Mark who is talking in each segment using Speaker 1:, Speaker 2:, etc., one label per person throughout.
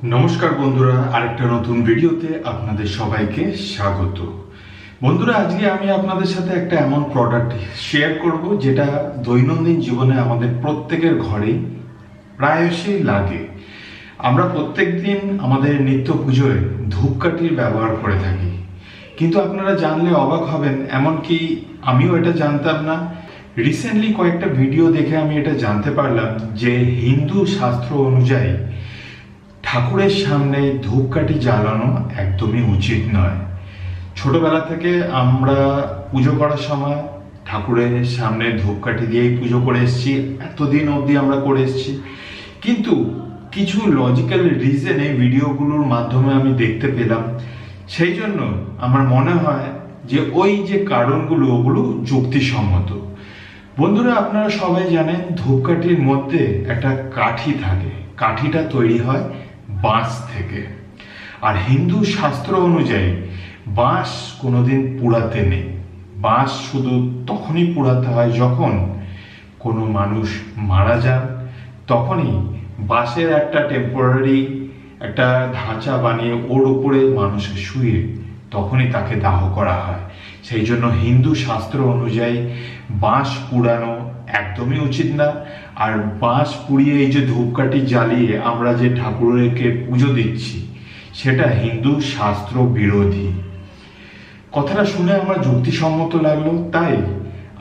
Speaker 1: নমস্কার বন্ধুরা, আরেকটা নতুন ভিডিওতে আপনাদের সবাইকে স্বাগত। বন্ধুরা, আজকে আমি আপনাদের সাথে একটা এমন প্রোডাক্ট শেয়ার করব যেটা দৈনন্দিন জীবনে আমাদের প্রত্যেকের ঘরেই প্রায়শই লাগে। আমরা প্রত্যেকদিন আমাদের নিত্য পুজোয় ধূপকাঠির ব্যবহার করে থাকি, কিন্তু আপনারা জানলে অবাক হবেন, এমনকি আমিও এটা জানতাম না। রিসেন্টলি কয়েকটা ভিডিও দেখে আমি এটা জানতে পারলাম যে হিন্দু শাস্ত্র অনুযায়ী ঠাকুরের সামনে ধূপকাঠি জ্বালানো একদমই উচিত নয়। ছোটবেলা থেকে আমরা পুজো করার সময় ঠাকুরের সামনে ধূপকাঠি দিয়েই পুজো করে এসেছি, এতদিন অবধি আমরা করে এসেছি। কিন্তু কিছু লজিক্যাল রিজন এই ভিডিওগুলোর মাধ্যমে আমি দেখতে পেলাম, সেই জন্য আমার মনে হয় যে ওই যে কারণগুলো ওগুলো যুক্তিসম্মত। বন্ধুরা, আপনারা সবাই জানেন ধূপকাঠির মধ্যে একটা কাঠি থাকে, কাঠিটা তৈরি হয় বাঁশ থেকে। আর হিন্দু শাস্ত্র অনুযায়ী বাঁশ কোনোদিন পুড়াতে নেই। বাঁশ শুধু তখনই পুড়াতে হয় যখন কোনো মানুষ মারা যান, তখনই বাঁশের একটা টেম্পোরারি একটা ধাঁচা বানিয়ে ওর উপরে মানুষের শুয়ে তখনই তাকে দাহ করা হয়। সেই জন্য হিন্দু শাস্ত্র অনুযায়ী বাঁশ পুড়ানো একদমই উচিত না। আর বাঁশ পুড়িয়ে এই যে ধূপকাঠি জ্বালিয়ে আমরা যে ঠাকুরকে পুজো দিচ্ছি, সেটা হিন্দু শাস্ত্র বিরোধী। কথাটা শুনে আমার যুক্তিসম্মত লাগলো, তাই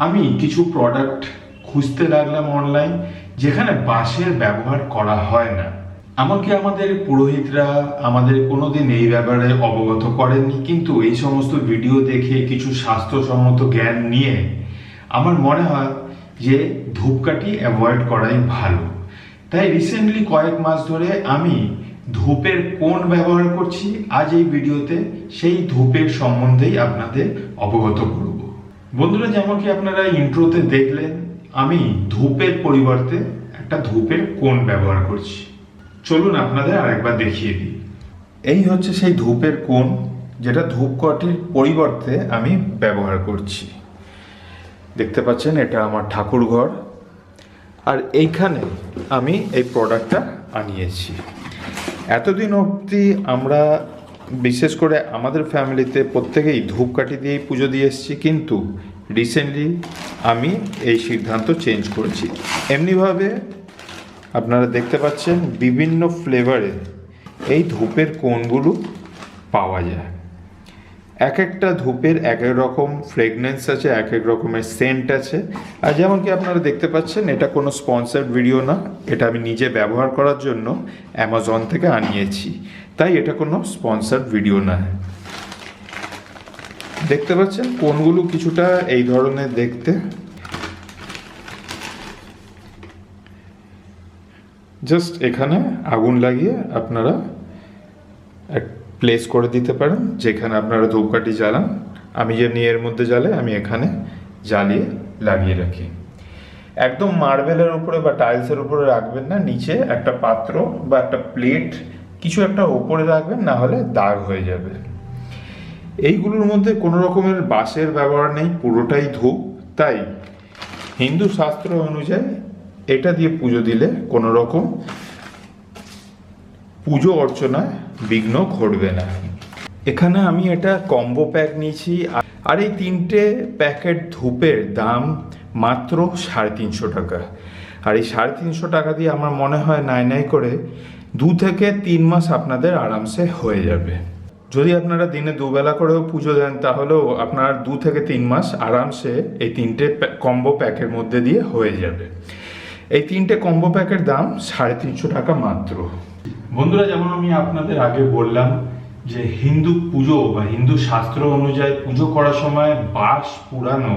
Speaker 1: আমি কিছু প্রোডাক্ট খুঁজতে লাগলাম অনলাইন যেখানে বাঁশের ব্যবহার করা হয় না। এমনকি আমাদের পুরোহিতরা আমাদের কোনোদিন এই ব্যাপারে অবগত করেননি, কিন্তু এই সমস্ত ভিডিও দেখে কিছু স্বাস্থ্যসম্মত জ্ঞান নিয়ে আমার মনে হয় যে ধূপকাঠি অ্যাভয়েড করাই ভালো। তাই রিসেন্টলি কয়েক মাস ধরে আমি ধূপের কোন ব্যবহার করছি, আজ এই ভিডিওতে সেই ধূপের সম্বন্ধেই আপনাদের অবগত করব। বন্ধুরা, যেমন কি আপনারা ইন্ট্রোতে দেখলেন, আমি ধূপের পরিবর্তে একটা ধূপের কোন ব্যবহার করছি। চলুন আপনাদের আরেকবার দেখিয়ে দিই। এই হচ্ছে সেই ধূপের কোন যেটা ধূপকাঠির পরিবর্তে আমি ব্যবহার করছি। দেখতে পাচ্ছেন, এটা আমার ঠাকুর ঘর, আর এইখানে আমি এই প্রোডাক্টটা আনিয়েছি। এতদিন অবধি আমরা বিশেষ করে আমাদের ফ্যামিলিতে প্রত্যেকেই ধূপকাঠি দিয়েই পুজো দিয়ে এসেছি, কিন্তু রিসেন্টলি আমি এই সিদ্ধান্ত চেঞ্জ করেছি। এমনিভাবে আপনারা দেখতে পাচ্ছেন বিভিন্ন ফ্লেভারে এই ধূপের কোনগুলো পাওয়া যায়। এক একটা ধূপের এক এক রকম ফ্রেগনেন্স আছে, এক এক রকমের সেন্ট আছে। আর যেমন কি আপনারা দেখতে পাচ্ছেন, এটা কোনো স্পন্সার্ড ভিডিও না, এটা আমি নিজে ব্যবহার করার জন্য অ্যামাজন থেকে আনিয়েছি, তাই এটা কোনো স্পন্সার্ড ভিডিও না। দেখতে পাচ্ছেন কোনগুলো কিছুটা এই ধরনের দেখতে। জাস্ট এখানে আগুন লাগিয়ে আপনারা প্লেস করে দিতে পারেন যেখানে আপনারা ধূপকাঠি জ্বালান। আমি যেমনি এর মধ্যে জ্বালাই, আমি এখানে জ্বালিয়ে লাগিয়ে রাখি। একদম মার্বেলের উপরে বা টাইলসের উপরে রাখবেন না, নিচে একটা পাত্র বা একটা প্লেট কিছু একটা ওপরে রাখবেন, না হলে দাগ হয়ে যাবে। এইগুলোর মধ্যে কোনো রকমের বাঁশের ব্যবহার নেই, পুরোটাই ধূপ। তাই হিন্দু শাস্ত্র অনুযায়ী এটা দিয়ে পুজো দিলে কোনো রকম পুজো অর্চনায় বিঘ্ন ঘটবে না। এখানে আমি এটা কম্বো প্যাক নিয়েছি, আর এই 3টে প্যাকেট ধূপের দাম মাত্র 350 টাকা। আর এই 350 টাকা দিয়ে আমার মনে হয় নাই করে 2 থেকে 3 মাস আপনাদের আরামসে হয়ে যাবে। যদি আপনারা দিনে দুবেলা করেও পুজো দেন, তাহলেও আপনার 2 থেকে 3 মাস আরামসে এই 3টে কম্বো প্যাকের মধ্যে দিয়ে হয়ে যাবে। এই 3টে কম্বো প্যাকের দাম 350 টাকা মাত্র। বন্ধুরা, যেমন আমি আপনাদের আগে বললাম যে হিন্দু পুজো বা হিন্দু শাস্ত্র অনুযায়ী পুজো করার সময় বাঁশ পুড়ানো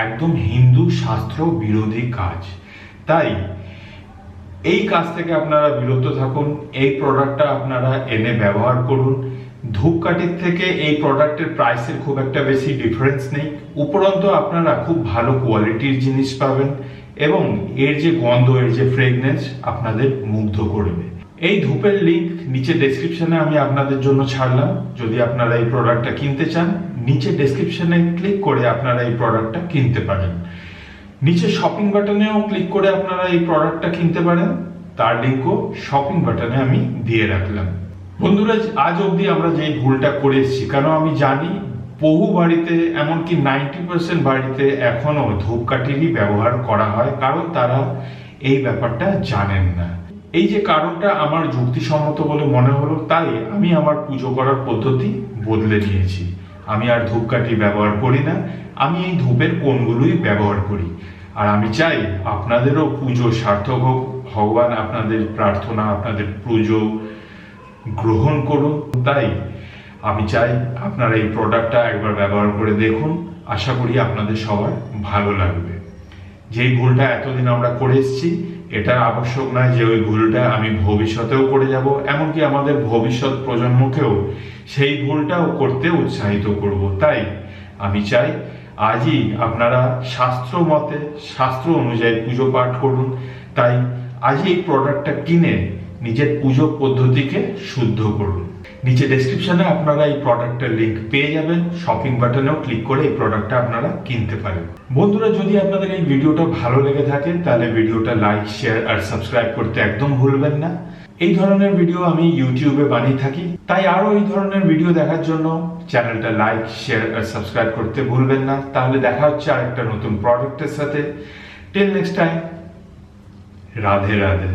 Speaker 1: একদম হিন্দু শাস্ত্র বিরোধী কাজ। তাই এই কাজ থেকে আপনারা বিরত থাকুন, এই প্রোডাক্টটা আপনারা এনে ব্যবহার করুন। ধূপকাঠির থেকে এই প্রোডাক্টের প্রাইসের খুব একটা বেশি ডিফারেন্স নেই, উপরন্তু আপনারা খুব ভালো কোয়ালিটির জিনিস পাবেন এবং এর যে গন্ধ, এর যে ফ্রেগনেন্স আপনাদের মুগ্ধ করবে। এই ধূপের লিংক নিচে ডেসক্রিপশনে আমি আপনাদের জন্য ছাড়লাম। যদি আপনারা এই প্রোডাক্টটা কিনতে চান, নিচে ডেসক্রিপশনে ক্লিক করে আপনারা এই প্রোডাক্টটা কিনতে পারেন। নিচে শপিং বাটনেও ক্লিক করে আপনারা এই প্রোডাক্টটা কিনতে পারেন। তার লিঙ্কও শপিং বাটনে আমি দিয়ে রাখলাম। বন্ধুরা, আজ অবধি আমরা যে ভুলটা করে এসেছি, কারণ আমি জানি বহু বাড়িতে, এমনকি 90% বাড়িতে এখনো ধূপকাঠিরই ব্যবহার করা হয়, কারণ তারা এই ব্যাপারটা জানেন না। এই যে কারণটা আমার যুক্তিসম্মত বলে মনে হলো, তাই আমি আমার পুজো করার পদ্ধতি বদলে নিয়েছি। আমি আর ধূপকাঠি ব্যবহার করি না, আমি এই ধূপের কোণগুলোই ব্যবহার করি। আর আমি চাই আপনাদেরও পুজো সার্থক হোক, ভগবান আপনাদের প্রার্থনা, আপনাদের পুজো গ্রহণ করুন। তাই আমি চাই আপনারা এই প্রোডাক্টটা একবার ব্যবহার করে দেখুন, আশা করি আপনাদের সবার ভালো লাগবে। যেই ভুলটা এতদিন আমরা করে এসেছি, এটা আবশ্যক নয় যে ওই ভুলটা আমি ভবিষ্যতেও করে যাব, এমনকি আমাদের ভবিষ্যৎ প্রজন্মকেও সেই ভুলটাও করতে উৎসাহিত করব। তাই আমি চাই আজই আপনারা শাস্ত্র মতে, শাস্ত্র অনুযায়ী পুজো পাঠ করুন। তাই আজই এই প্রোডাক্টটা কিনে নিজের পুজো পদ্ধতিকে শুদ্ধ করুন। নিচে ডেসক্রিপশনে আপনারা এই প্রোডাক্টের লিংক পেয়ে যাবেন, শপিং বাটনেও ক্লিক করে এই প্রোডাক্টটা আপনারা কিনতে পারেন। বন্ধুরা, যদি আপনাদের এই ভিডিওটা ভালো লেগে থাকে তাহলে ভিডিওটা লাইক, শেয়ার আর সাবস্ক্রাইব করতে একদম ভুলবেন না। এই ধরনের ভিডিও আমি ইউটিউবে বানিয়ে থাকি, তাই আরো এই ধরনের ভিডিও দেখার জন্য চ্যানেলটা লাইক, শেয়ার আর সাবস্ক্রাইব করতে ভুলবেন না। তাহলে দেখা হচ্ছে আরেকটা নতুন প্রোডাক্টের সাথে। Till next time, Radhe Radhe.